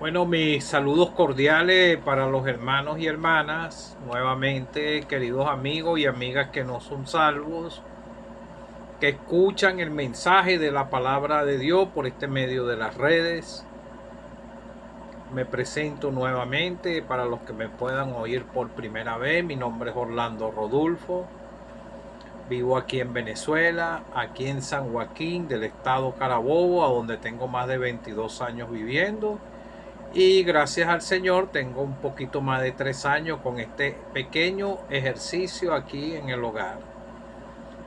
Bueno, mis saludos cordiales para los hermanos y hermanas, nuevamente queridos amigos y amigas que no son salvos, que escuchan el mensaje de la palabra de Dios por este medio de las redes. Me presento nuevamente para los que me puedan oír por primera vez. Mi nombre es Orlando Rodulfo. Vivo aquí en Venezuela, aquí en San Joaquín del estado Carabobo, a donde tengo más de 22 años viviendo. Y gracias al Señor tengo un poquito más de 3 años con este pequeño ejercicio aquí en el hogar.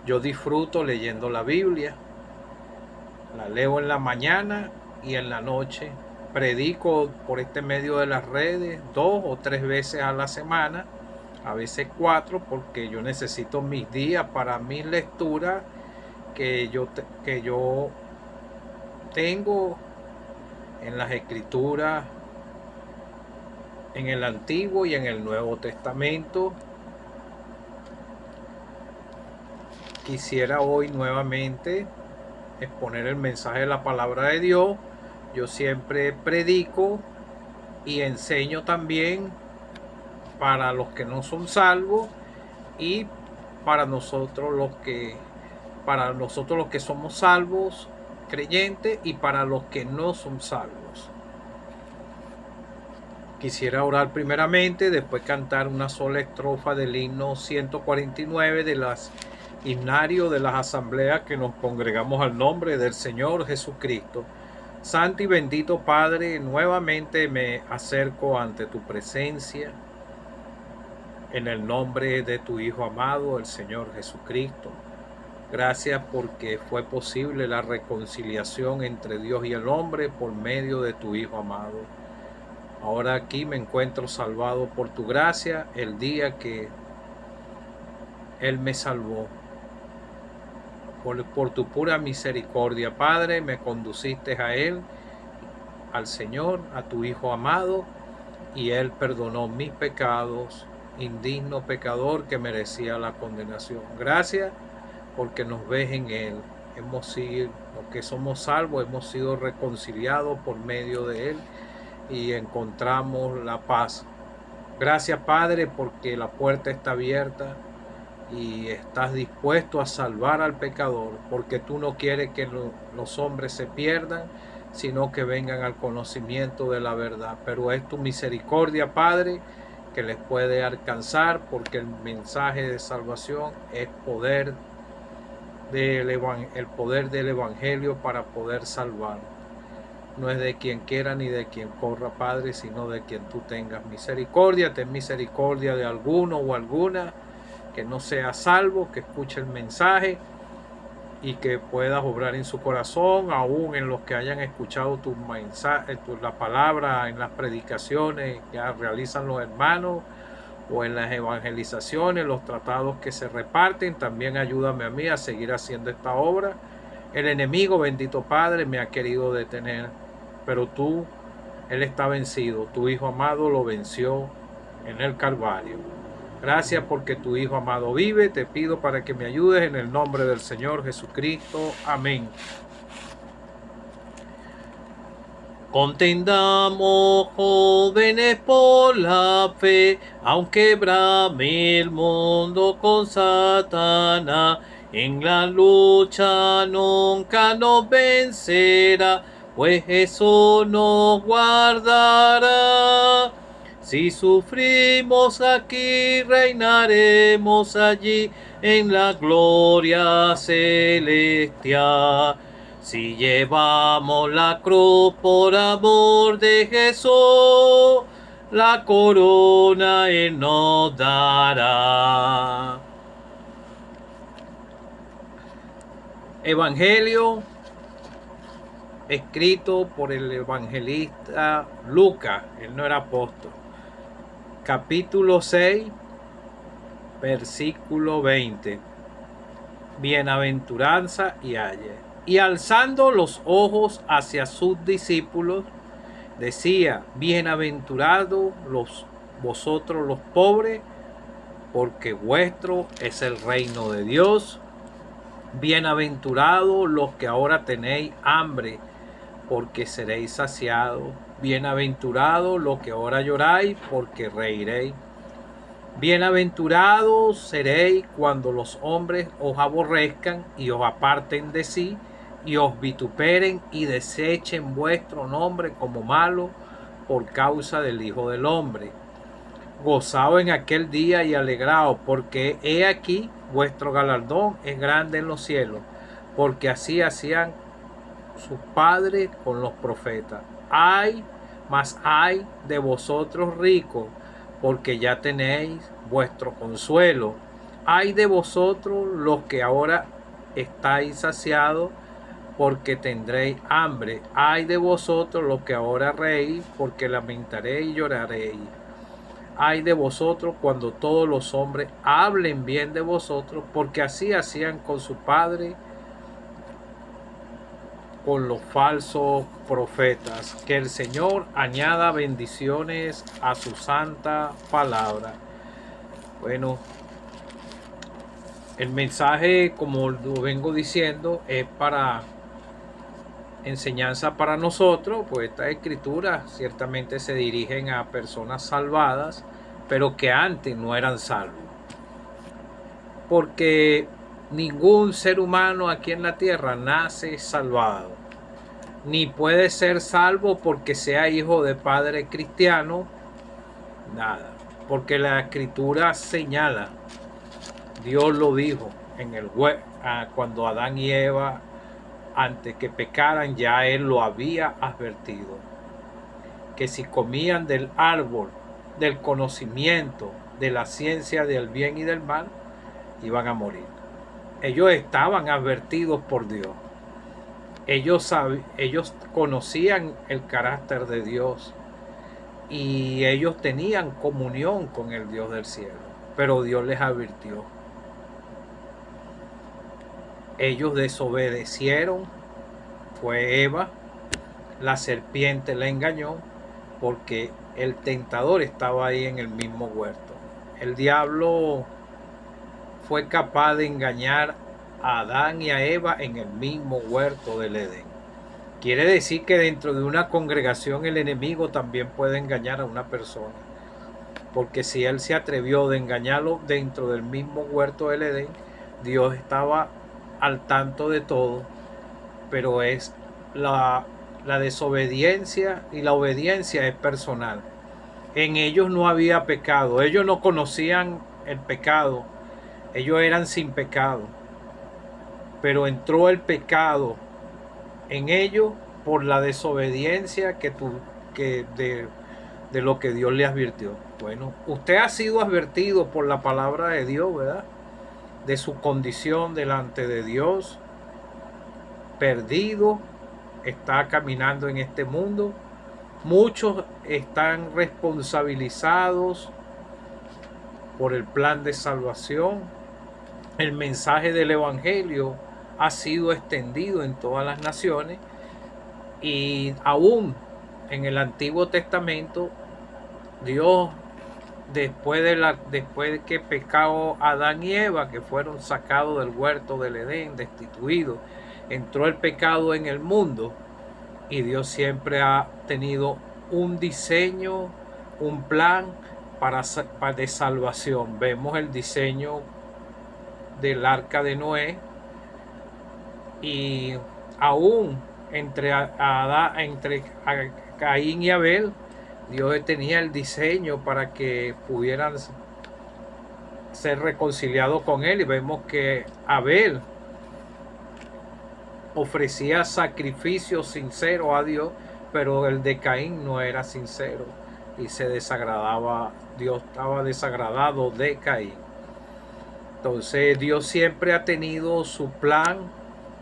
Yo disfruto leyendo la Biblia, la leo en la mañana y en la noche. Predico por este medio de las redes 2 o 3 veces a la semana, a veces 4, porque yo necesito mis días para mis lecturas que yo tengo en las escrituras, en el Antiguo y en el Nuevo Testamento. Quisiera hoy nuevamente exponer el mensaje de la palabra de Dios. Yo siempre predico y enseño también para los que no son salvos y para nosotros los que somos salvos, creyentes, y para los que no son salvos. Quisiera orar primeramente, después cantar una sola estrofa del himno 149 de las himnario de las asambleas que nos congregamos al nombre del Señor Jesucristo. Santo y bendito Padre, nuevamente me acerco ante tu presencia en el nombre de tu Hijo amado, el Señor Jesucristo. Gracias porque fue posible la reconciliación entre Dios y el hombre por medio de tu Hijo amado. Ahora aquí me encuentro salvado por tu gracia el día que Él me salvó. Por tu pura misericordia, Padre, me conduciste a Él, al Señor, a tu Hijo amado, y Él perdonó mis pecados, indigno pecador que merecía la condenación. Gracias porque nos ves en Él. Hemos sido, los que somos salvos, hemos sido reconciliados por medio de Él y encontramos la paz. Gracias, Padre, porque la puerta está abierta y estás dispuesto a salvar al pecador, porque tú no quieres que los hombres se pierdan, sino que vengan al conocimiento de la verdad. Pero es tu misericordia, Padre, que les puede alcanzar, porque el mensaje de salvación es el poder del Evangelio para poder salvar. No es de quien quiera ni de quien corra, Padre, sino de quien tú tengas misericordia. Ten misericordia de alguno o alguna que no sea salvo, que escuche el mensaje y que puedas obrar en su corazón, aún en los que hayan escuchado tu mensaje, la palabra en las predicaciones que realizan los hermanos o en las evangelizaciones, los tratados que se reparten. También ayúdame a mí a seguir haciendo esta obra. El enemigo, bendito Padre, me ha querido detener, pero Él está vencido. Tu Hijo amado lo venció en el Calvario. Gracias porque tu Hijo amado vive. Te pido para que me ayudes en el nombre del Señor Jesucristo. Amén. Contendamos, jóvenes, por la fe, aunque brame el mundo con Satanás. En la lucha nunca nos vencerá, pues eso nos guardará. Si sufrimos aquí, reinaremos allí en la gloria celestial. Si llevamos la cruz por amor de Jesús, la corona Él nos dará. Evangelio escrito por el evangelista Lucas, él no era apóstol. Capítulo 6, versículo 20. Bienaventuranza y haya. Y alzando los ojos hacia sus discípulos, decía: bienaventurados vosotros los pobres, porque vuestro es el reino de Dios. Bienaventurados los que ahora tenéis hambre, porque seréis saciados. Bienaventurados los que ahora lloráis, porque reiréis. Bienaventurados seréis cuando los hombres os aborrezcan y os aparten de sí, y os vituperen y desechen vuestro nombre como malo por causa del Hijo del Hombre. Gozaos en aquel día y alegraos, porque he aquí vuestro galardón es grande en los cielos, porque así hacían sus padres con los profetas. Mas ay de vosotros ricos, porque ya tenéis vuestro consuelo. Ay de vosotros los que ahora estáis saciados, porque tendréis hambre. Ay de vosotros los que ahora reís, porque lamentaréis y lloraréis. Ay de vosotros cuando todos los hombres hablen bien de vosotros, porque así hacían con su padre, con los falsos profetas. Que el Señor añada bendiciones a su santa palabra. Bueno, el mensaje, como lo vengo diciendo, es para enseñanza para nosotros, pues estas escrituras ciertamente se dirigen a personas salvadas, pero que antes no eran salvos. Porque ningún ser humano aquí en la tierra nace salvado, ni puede ser salvo porque sea hijo de padre cristiano, nada. Porque la escritura señala, Dios lo dijo en el cuando Adán y Eva, antes que pecaran, ya Él lo había advertido, que si comían del árbol del conocimiento de la ciencia del bien y del mal, iban a morir. Ellos estaban advertidos por Dios. Ellos conocían el carácter de Dios y ellos tenían comunión con el Dios del cielo, pero Dios les advirtió. Ellos desobedecieron, fue Eva, la serpiente la engañó, porque el tentador estaba ahí en el mismo huerto. El diablo fue capaz de engañar a Adán y a Eva en el mismo huerto del Edén. Quiere decir que dentro de una congregación el enemigo también puede engañar a una persona, porque si él se atrevió de engañarlo dentro del mismo huerto del Edén, Dios estaba al tanto de todo, pero es la desobediencia y la obediencia es personal. En ellos no había pecado, ellos no conocían el pecado, ellos eran sin pecado, pero entró el pecado en ellos por la desobediencia de lo que Dios le advirtió. Bueno, usted ha sido advertido por la palabra de Dios, ¿verdad? De su condición delante de Dios, perdido, está caminando en este mundo. Muchos están responsabilizados por el plan de salvación. El mensaje del Evangelio ha sido extendido en todas las naciones y aún en el Antiguo Testamento Dios, después de que pecó Adán y Eva, que fueron sacados del huerto del Edén, destituidos, entró el pecado en el mundo y Dios siempre ha tenido un diseño, un plan de salvación. Vemos el diseño del arca de Noé y aún entre Caín y Abel, Dios tenía el diseño para que pudieran ser reconciliados con él, y vemos que Abel ofrecía sacrificios sinceros a Dios, pero el de Caín no era sincero y se desagradaba. Dios estaba desagradado de Caín. Entonces Dios siempre ha tenido su plan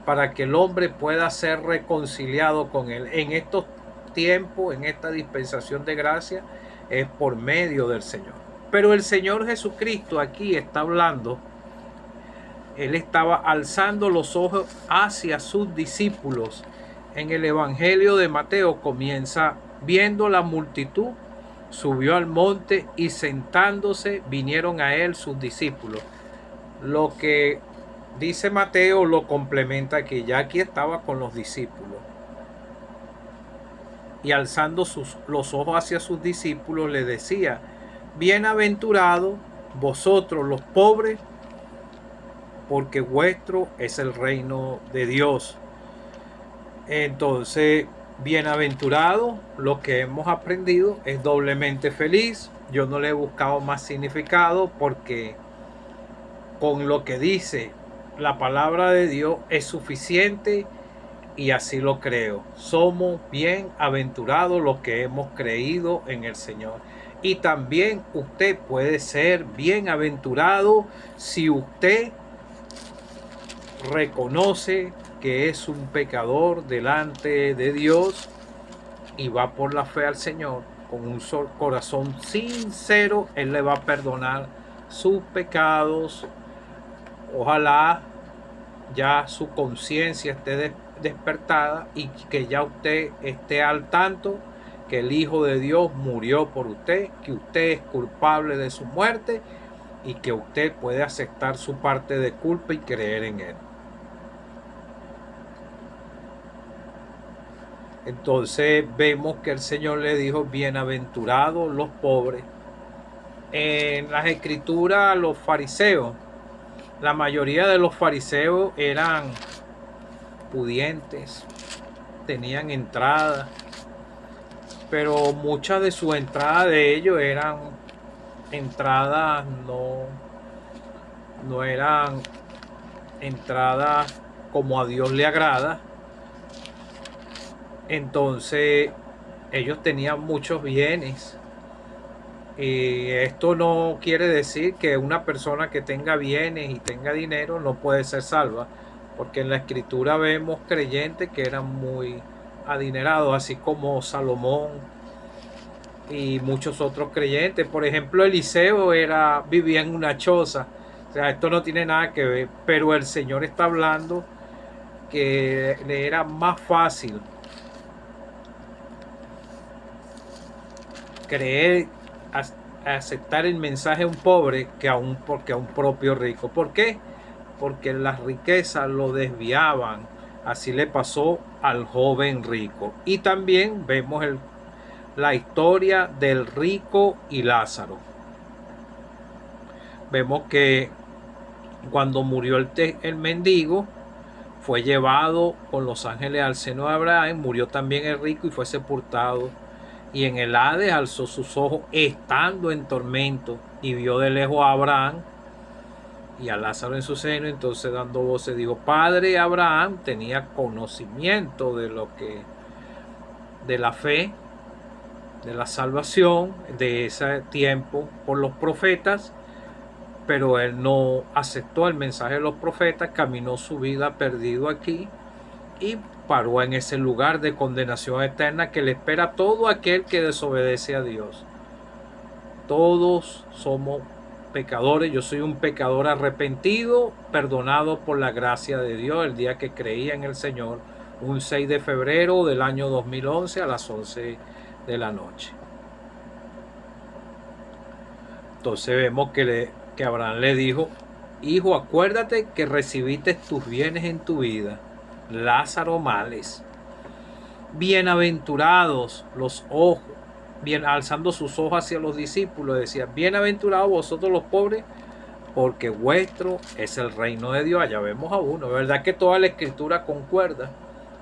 para que el hombre pueda ser reconciliado con él. En estos tiempos, en esta dispensación de gracia, es por medio del Señor. Pero el Señor Jesucristo aquí está hablando. Él estaba alzando los ojos hacia sus discípulos. En el Evangelio de Mateo comienza: viendo la multitud, subió al monte y sentándose vinieron a él sus discípulos. Lo que dice Mateo lo complementa, que ya aquí estaba con los discípulos. y alzando los ojos hacia sus discípulos le decía: bienaventurados vosotros los pobres, porque vuestro es el reino de Dios. Entonces, bienaventurado, lo que hemos aprendido es doblemente feliz. Yo no le he buscado más significado porque con lo que dice la palabra de Dios es suficiente y así lo creo. Somos bienaventurados los que hemos creído en el Señor. Y también usted puede ser bienaventurado si usted reconoce que es un pecador delante de Dios y va por la fe al Señor con un corazón sincero. Él le va a perdonar sus pecados. Ojalá ya su conciencia esté despertada y que ya usted esté al tanto que el Hijo de Dios murió por usted, que usted es culpable de su muerte y que usted puede aceptar su parte de culpa y creer en Él. Entonces vemos que el Señor le dijo: bienaventurados los pobres. En las escrituras, los fariseos, la mayoría de los fariseos eran pudientes, tenían entradas, pero muchas de sus entradas de ellos eran entradas, no eran entradas como a Dios le agrada. Entonces ellos tenían muchos bienes, y esto no quiere decir que una persona que tenga bienes y tenga dinero no puede ser salva, porque en la escritura vemos creyentes que eran muy adinerados, así como Salomón y muchos otros creyentes. Por ejemplo, Eliseo vivía en una choza. O sea, esto no tiene nada que ver, pero el Señor está hablando que le era más fácil creer, aceptar el mensaje a un pobre que a un propio rico. ¿Por qué? Porque las riquezas lo desviaban. Así le pasó al joven rico. Y también vemos la historia del rico y Lázaro. Vemos que cuando murió el mendigo, fue llevado con los ángeles al seno de Abraham. Murió también el rico y fue sepultado. Y en el Hades alzó sus ojos estando en tormento y vio de lejos a Abraham y a Lázaro en su seno. Entonces, dando voces, dijo: Padre Abraham. Tenía conocimiento de la fe, de la salvación de ese tiempo por los profetas, pero él no aceptó el mensaje de los profetas, caminó su vida perdido aquí y paró en ese lugar de condenación eterna que le espera a todo aquel que desobedece a Dios. Todos somos pecadores. Yo soy un pecador arrepentido, perdonado por la gracia de Dios el día que creía en el Señor, un 6 de febrero del año 2011 a las 11 de la noche. Entonces vemos que Abraham le dijo: hijo, acuérdate que recibiste tus bienes en tu vida, Lázaro males. Bienaventurados los ojos, alzando sus ojos hacia los discípulos, decía: bienaventurados vosotros los pobres, porque vuestro es el reino de Dios. Allá vemos a uno, ¿verdad? Que toda la escritura concuerda.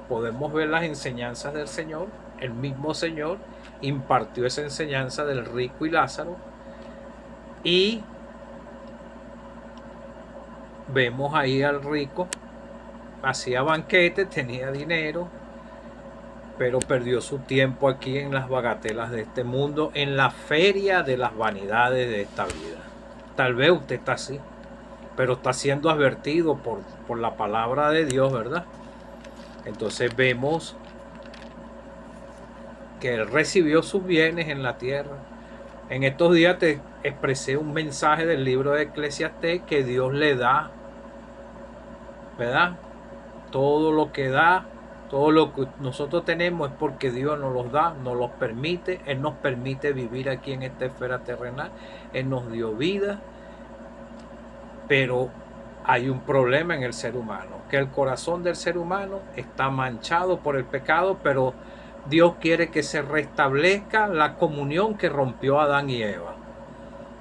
Podemos ver las enseñanzas del Señor. El mismo Señor impartió esa enseñanza del rico y Lázaro, y vemos ahí al rico, hacía banquete, tenía dinero, pero perdió su tiempo aquí en las bagatelas de este mundo, en la feria de las vanidades de esta vida. Tal vez usted está así, pero está siendo advertido por la palabra de Dios, ¿verdad? Entonces vemos que él recibió sus bienes en la tierra. En estos días te expresé un mensaje del libro de Eclesiastés que Dios le da, ¿verdad? Todo lo que da, todo lo que nosotros tenemos es porque Dios nos los da, nos los permite. Él nos permite vivir aquí en esta esfera terrenal. Él nos dio vida, pero hay un problema en el ser humano, que el corazón del ser humano está manchado por el pecado, pero Dios quiere que se restablezca la comunión que rompió Adán y Eva.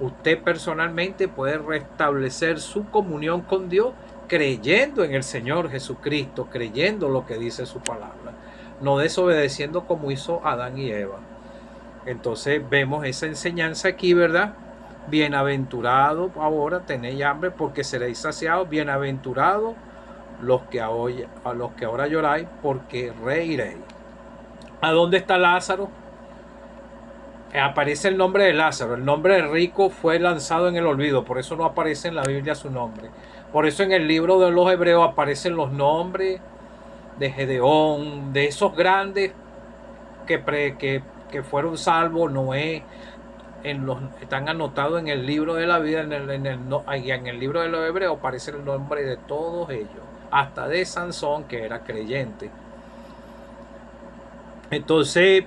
Usted personalmente puede restablecer su comunión con Dios creyendo en el Señor Jesucristo, creyendo lo que dice su palabra, no desobedeciendo como hizo Adán y Eva. Entonces vemos esa enseñanza aquí, ¿verdad? Bienaventurado ahora tenéis hambre porque seréis saciados. Bienaventurados los que ahora lloráis porque reiréis. ¿A dónde está Lázaro? Aparece el nombre de Lázaro. El nombre de rico fue lanzado en el olvido, por eso no aparece en la Biblia su nombre. Por eso en el libro de los Hebreos aparecen los nombres de Gedeón, de esos grandes que fueron salvos, Noé. Están anotados en el libro de la vida, en el libro de los Hebreos aparece el nombre de todos ellos, hasta de Sansón, que era creyente. Entonces,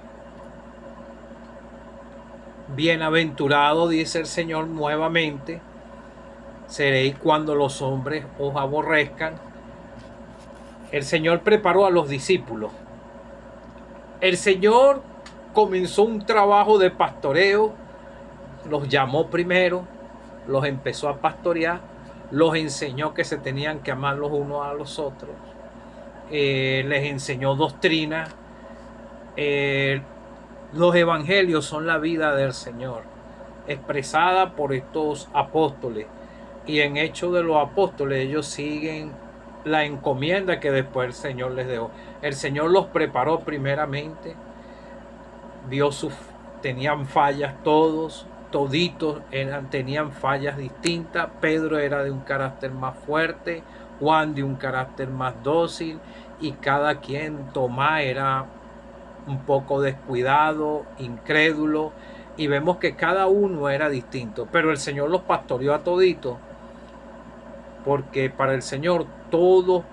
bienaventurado, dice el Señor nuevamente, seréis cuando los hombres os aborrezcan. El Señor preparó a los discípulos. El Señor comenzó un trabajo de pastoreo, los llamó primero, los empezó a pastorear, los enseñó que se tenían que amar los unos a los otros, les enseñó doctrina. Los evangelios son la vida del Señor, expresada por estos apóstoles, y en Hechos de los Apóstoles ellos siguen la encomienda que después el Señor les dejó. El Señor los preparó primeramente, tenían fallas toditos tenían fallas distintas. Pedro era de un carácter más fuerte, Juan de un carácter más dócil, y cada quien, Tomás era un poco descuidado, incrédulo, y vemos que cada uno era distinto, pero el Señor los pastoreó a toditos, porque para el Señor todos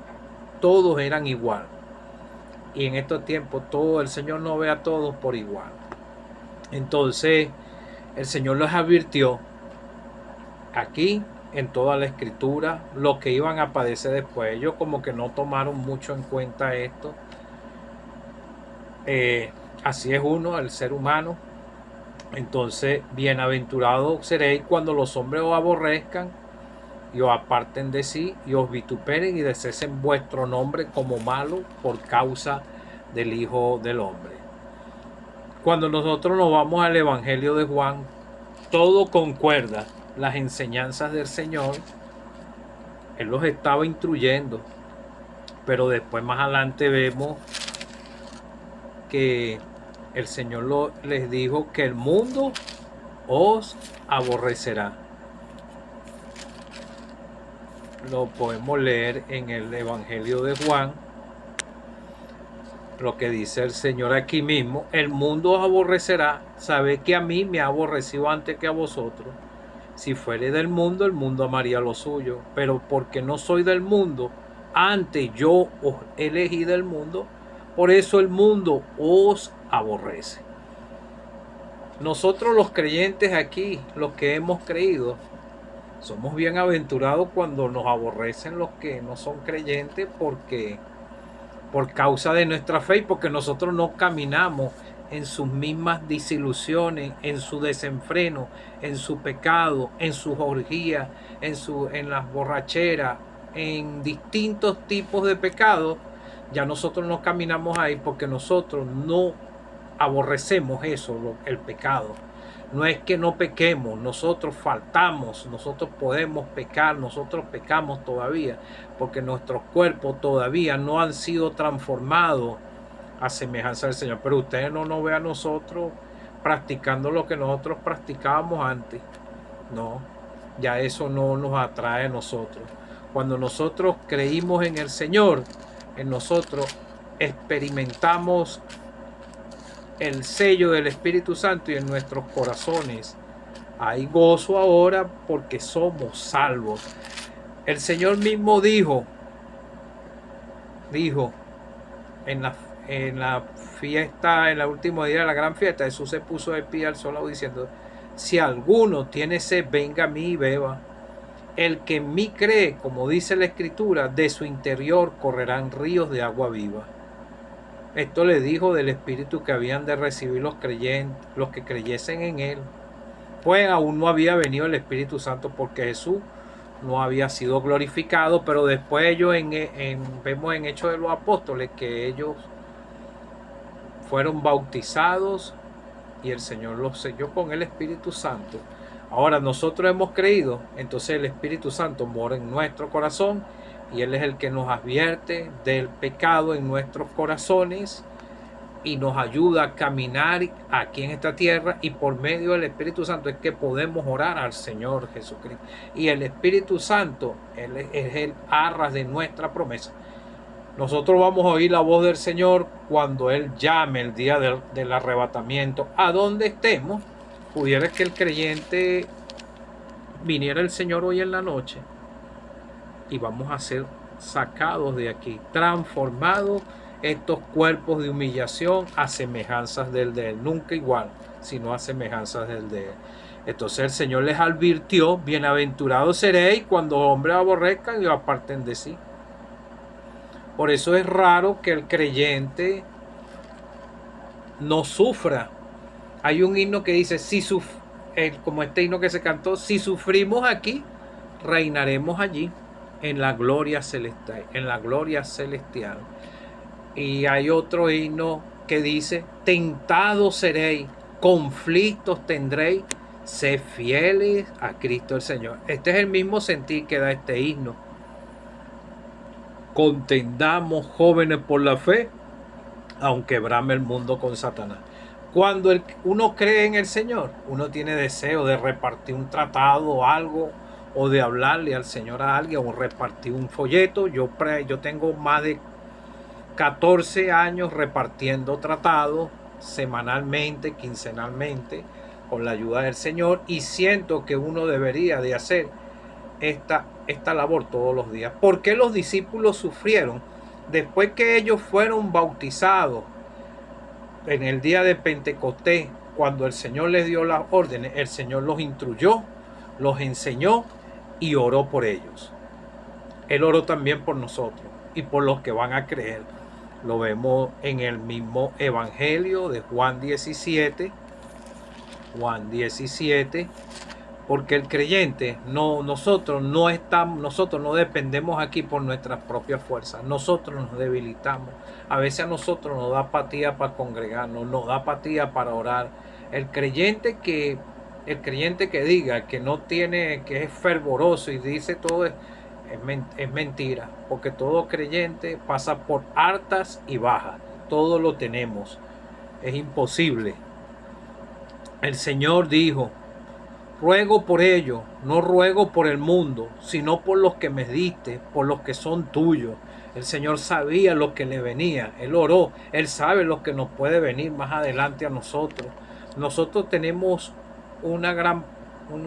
eran igual, y en estos tiempos el Señor no ve a todos por igual. Entonces el Señor les advirtió aquí en toda la escritura lo que iban a padecer después. Ellos como que no tomaron mucho en cuenta esto. Así es uno, el ser humano. Entonces, bienaventurados seréis cuando los hombres os aborrezcan y os aparten de sí y os vituperen y desecen vuestro nombre como malo por causa del Hijo del Hombre. Cuando nosotros nos vamos al Evangelio de Juan, todo concuerda. Las enseñanzas del Señor, Él los estaba instruyendo, pero después más adelante vemos que el Señor les dijo que el mundo os aborrecerá. Lo podemos leer en el Evangelio de Juan, lo que dice el Señor aquí mismo: el mundo os aborrecerá, sabed que a mí me ha aborrecido antes que a vosotros. Si fuere del mundo, el mundo amaría lo suyo, pero porque no soy del mundo, antes yo os elegí del mundo, por eso el mundo os aborrece. Nosotros los creyentes aquí, los que hemos creído, somos bienaventurados cuando nos aborrecen los que no son creyentes, porque por causa de nuestra fe y porque nosotros no caminamos en sus mismas desilusiones, en su desenfreno, en su pecado, en sus orgías, en las borracheras, en distintos tipos de pecados. Ya nosotros no caminamos ahí porque nosotros no aborrecemos eso, el pecado. No es que no pequemos, nosotros faltamos, nosotros podemos pecar, nosotros pecamos todavía, porque nuestros cuerpos todavía no han sido transformados a semejanza del Señor. Pero ustedes no nos ven a nosotros practicando lo que nosotros practicábamos antes. No, ya eso no nos atrae a nosotros. Cuando nosotros creímos en el Señor, en nosotros experimentamos el sello del Espíritu Santo, y en nuestros corazones hay gozo ahora porque somos salvos. El Señor mismo dijo en la fiesta, en el último día de la gran fiesta, Jesús se puso de pie al sol diciendo: si alguno tiene sed, venga a mí y beba. El que en mí cree, como dice la Escritura, de su interior correrán ríos de agua viva. Esto le dijo del Espíritu que habían de recibir los creyentes, los que creyesen en Él. Pues aún no había venido el Espíritu Santo porque Jesús no había sido glorificado, pero después ellos vemos en Hechos de los Apóstoles que ellos fueron bautizados y el Señor los selló con el Espíritu Santo. Ahora nosotros hemos creído, entonces el Espíritu Santo mora en nuestro corazón y Él es el que nos advierte del pecado en nuestros corazones y nos ayuda a caminar aquí en esta tierra, y por medio del Espíritu Santo es que podemos orar al Señor Jesucristo. Y el Espíritu Santo Él es el arras de nuestra promesa. Nosotros vamos a oír la voz del Señor cuando Él llame el día del arrebatamiento. A donde estemos, pudiera que el creyente viniera el Señor hoy en la noche y vamos a ser sacados de aquí, transformados estos cuerpos de humillación a semejanzas del de Él, nunca igual, sino a semejanzas del de Él. Entonces el Señor les advirtió: bienaventurados seréis cuando hombres aborrezcan y os aparten de sí. Por eso es raro que el creyente no sufra. Hay un himno que dice, como este himno que se cantó: si sufrimos aquí, reinaremos allí en la gloria celestial, Y hay otro himno que dice: tentados seréis, conflictos tendréis, sed fieles a Cristo el Señor. Este es el mismo sentir que da este himno. Contendamos, jóvenes, por la fe, aunque brame el mundo con Satanás. Cuando uno cree en el Señor, uno tiene deseo de repartir un tratado o algo, o de hablarle al Señor a alguien, o repartir un folleto. Yo tengo más de 14 años repartiendo tratados semanalmente, quincenalmente, con la ayuda del Señor, y siento que uno debería de hacer esta labor todos los días. ¿Por qué los discípulos sufrieron? Después que ellos fueron bautizados en el día de Pentecostés, cuando el Señor les dio las órdenes, el Señor los instruyó, los enseñó y oró por ellos. Él oró también por nosotros y por los que van a creer. Lo vemos en el mismo Evangelio de Juan 17. Juan 17. Porque el creyente, nosotros no dependemos aquí por nuestras propias fuerzas. Nosotros nos debilitamos. A veces a nosotros nos da apatía para congregarnos, nos da apatía para orar. El creyente que diga que no tiene, que es fervoroso y dice todo es mentira. Porque todo creyente pasa por altas y bajas. Todo lo tenemos. Es imposible. El Señor dijo: ruego por ellos, no ruego por el mundo, sino por los que me diste, por los que son tuyos. El Señor sabía lo que le venía, Él oró, Él sabe lo que nos puede venir más adelante a nosotros. Nosotros tenemos un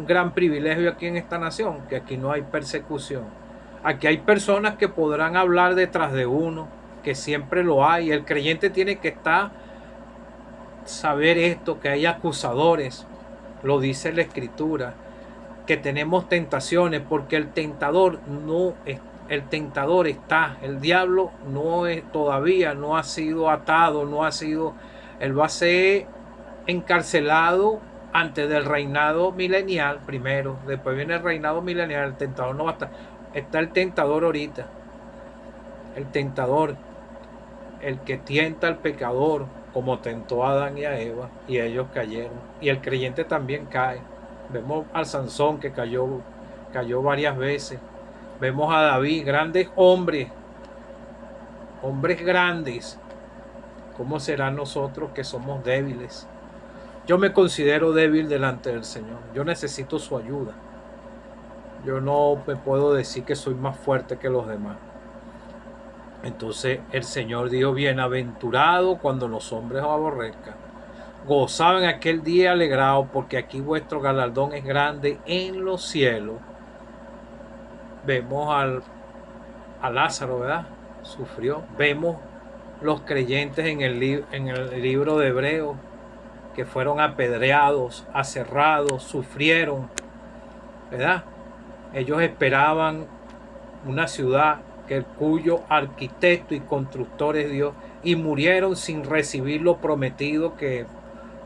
gran privilegio aquí en esta nación, que aquí no hay persecución. Aquí hay personas que podrán hablar detrás de uno, que siempre lo hay. El creyente tiene que saber esto, que hay acusadores. Lo dice la Escritura, que tenemos tentaciones, porque el tentador está, el diablo todavía no ha sido atado, él va a ser encarcelado antes del reinado milenial primero, después viene el reinado milenial. El tentador no va a estar, está el tentador ahorita, el tentador, el que tienta al pecador, como tentó a Adán y a Eva, y ellos cayeron. Y el creyente también cae. Vemos al Sansón que cayó varias veces. Vemos a David, grandes hombres grandes. ¿Cómo será nosotros que somos débiles? Yo me considero débil delante del Señor. Yo necesito su ayuda. Yo no me puedo decir que soy más fuerte que los demás. Entonces el Señor dijo: bienaventurado cuando los hombres os aborrezcan. Gozad en aquel día, alegraos, porque aquí vuestro galardón es grande en los cielos. Vemos a Lázaro, ¿verdad? Sufrió. Vemos los creyentes en el libro de Hebreos, que fueron apedreados, aserrados, sufrieron, ¿verdad? Ellos esperaban una ciudad que cuyo arquitecto y constructor es Dios, y murieron sin recibir lo prometido, que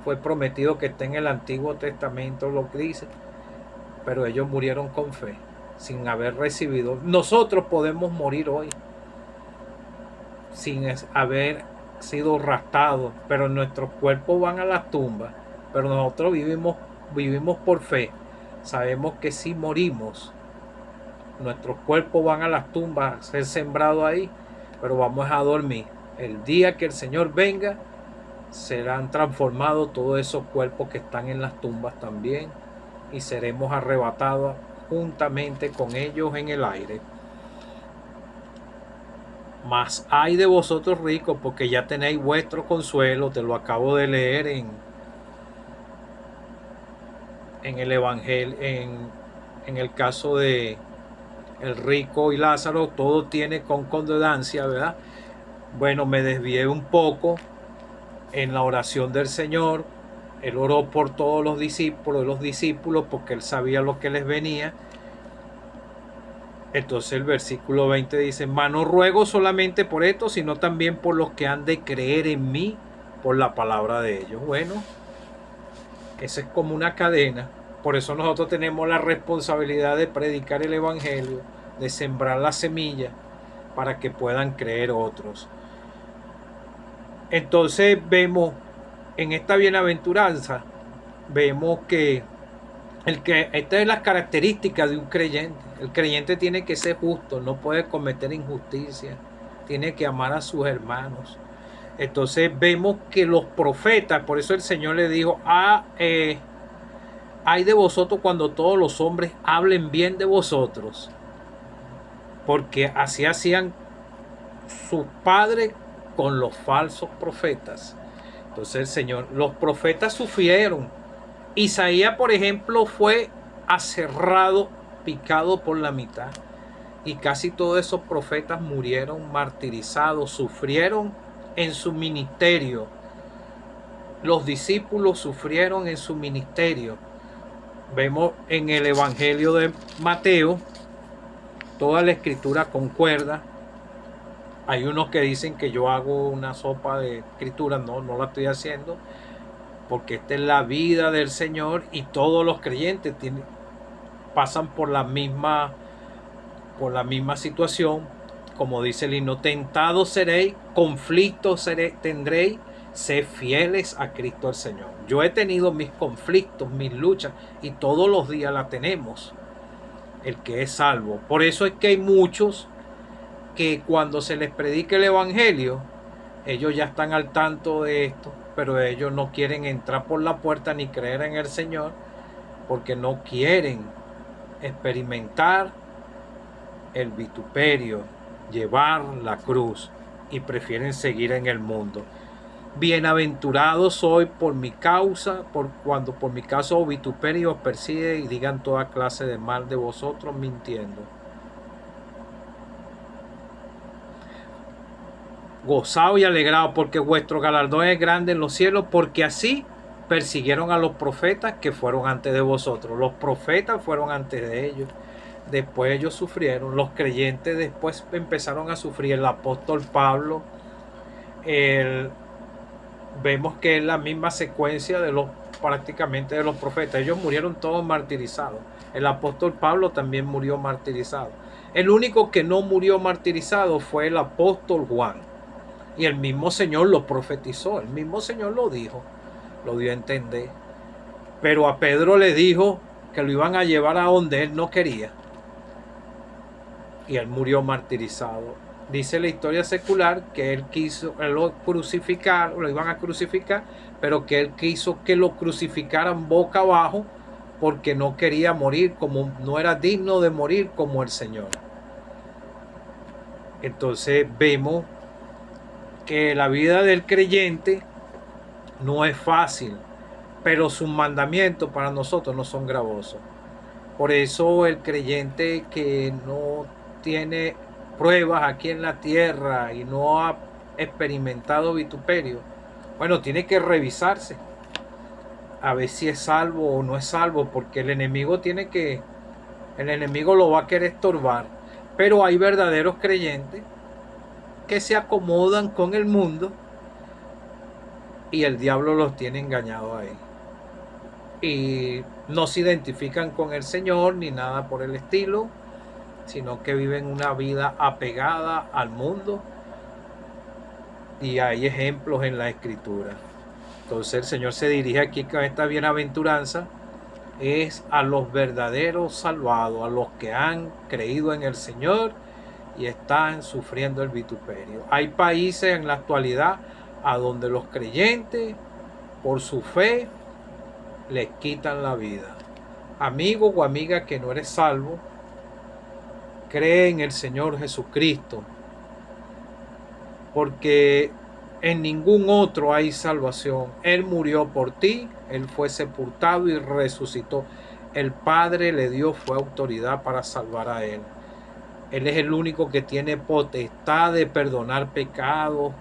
fue prometido, que está en el Antiguo Testamento, lo que dice, pero ellos murieron con fe, sin haber recibido. Nosotros podemos morir hoy sin haber sido raptados, pero nuestros cuerpos van a las tumbas, pero nosotros vivimos por fe. Sabemos que si morimos, nuestros cuerpos van a las tumbas a ser sembrados ahí, pero vamos a dormir. El día que el Señor venga, serán transformados todos esos cuerpos que están en las tumbas también, y seremos arrebatados juntamente con ellos en el aire. Mas hay de vosotros ricos, porque ya tenéis vuestro consuelo. Te lo acabo de leer en el Evangelio, en el caso de el rico y Lázaro. Todo tiene concordancia, ¿verdad? Bueno, me desvié un poco en la oración del Señor. Él oró por todos los discípulos, porque él sabía lo que les venía. Entonces el versículo 20 dice: mas no ruego solamente por esto, sino también por los que han de creer en mí por la palabra de ellos. Bueno, esa es como una cadena. Por eso nosotros tenemos la responsabilidad de predicar el Evangelio, de sembrar la semilla para que puedan creer otros. Entonces vemos en esta bienaventuranza, vemos que esta es la característica de un creyente. El creyente tiene que ser justo, no puede cometer injusticia, tiene que amar a sus hermanos. Entonces vemos que los profetas, por eso el Señor le dijo: hay de vosotros cuando todos los hombres hablen bien de vosotros, porque así hacían sus padres con los falsos profetas. Entonces el Señor, los profetas sufrieron. Isaías, por ejemplo, fue aserrado, picado por la mitad, y casi todos esos profetas murieron martirizados, sufrieron en su ministerio. Los discípulos sufrieron en su ministerio. Vemos en el Evangelio de Mateo, toda la escritura concuerda. Hay unos que dicen que yo hago una sopa de escritura. No la estoy haciendo, porque esta es la vida del Señor, y todos los creyentes pasan por la misma situación. Como dice el himno: tentados seréis, conflictos tendréis, sed fieles a Cristo el Señor. Yo he tenido mis conflictos, mis luchas, y todos los días la tenemos el que es salvo. Por eso es que hay muchos que cuando se les predica el Evangelio, ellos ya están al tanto de esto, pero ellos no quieren entrar por la puerta ni creer en el Señor, porque no quieren experimentar el vituperio, llevar la cruz, y prefieren seguir en el mundo. Bienaventurado soy por mi causa, cuando por mi causa os vituperio, os persigue y digan toda clase de mal de vosotros mintiendo. Gozado y alegrado, porque vuestro galardón es grande en los cielos, porque así persiguieron a los profetas que fueron antes de vosotros. Los profetas fueron antes de ellos, después ellos sufrieron. Los creyentes después empezaron a sufrir. El apóstol Pablo, vemos que es la misma secuencia prácticamente de los profetas. Ellos murieron todos martirizados. El apóstol Pablo también murió martirizado. El único que no murió martirizado fue el apóstol Juan. Y el mismo Señor lo profetizó, el mismo Señor lo dijo, lo dio a entender. Pero a Pedro le dijo que lo iban a llevar a donde él no quería, y él murió martirizado. Dice la historia secular que él lo iban a crucificar, pero que él quiso que lo crucificaran boca abajo, porque no quería morir, como no era digno de morir como el Señor. Entonces vemos que la vida del creyente no es fácil, pero sus mandamientos para nosotros no son gravosos. Por eso el creyente que no tiene pruebas aquí en la tierra y no ha experimentado vituperio, bueno, tiene que revisarse a ver si es salvo o no es salvo, porque el enemigo lo va a querer estorbar. Pero hay verdaderos creyentes que se acomodan con el mundo y el diablo los tiene engañados ahí. Y no se identifican con el Señor ni nada por el estilo, sino que viven una vida apegada al mundo. Y hay ejemplos en la Escritura. Entonces el Señor se dirige aquí con esta bienaventuranza es a los verdaderos salvados, a los que han creído en el Señor y están sufriendo el vituperio. Hay países en la actualidad a donde los creyentes, por su fe, les quitan la vida. Amigo o amiga que no eres salvo, cree en el Señor Jesucristo, porque en ningún otro hay salvación. Él murió por ti, Él fue sepultado y resucitó. El Padre le dio fue autoridad para salvar a Él. Él es el único que tiene potestad de perdonar pecados,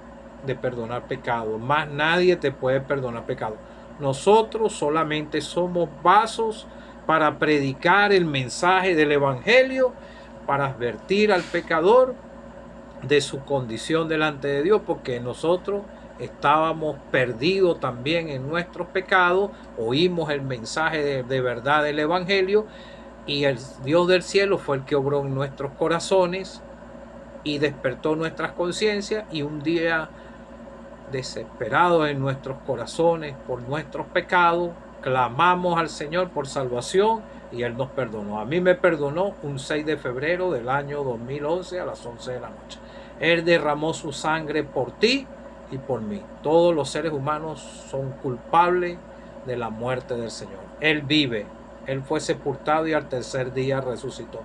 Más nadie te puede perdonar pecados. Nosotros solamente somos vasos para predicar el mensaje del Evangelio, para advertir al pecador de su condición delante de Dios, porque nosotros estábamos perdidos también en nuestros pecados, oímos el mensaje de verdad del Evangelio y el Dios del cielo fue el que obró en nuestros corazones y despertó nuestras conciencias, y un día, desesperados en nuestros corazones por nuestros pecados, clamamos al Señor por salvación y Él nos perdonó. A mí me perdonó un 6 de febrero del año 2011 a las 11 de la noche. Él derramó su sangre por ti y por mí. Todos los seres humanos son culpables de la muerte del Señor. Él vive, Él fue sepultado y al tercer día resucitó.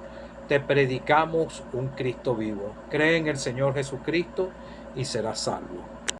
Te predicamos un Cristo vivo. Cree en el Señor Jesucristo y serás salvo.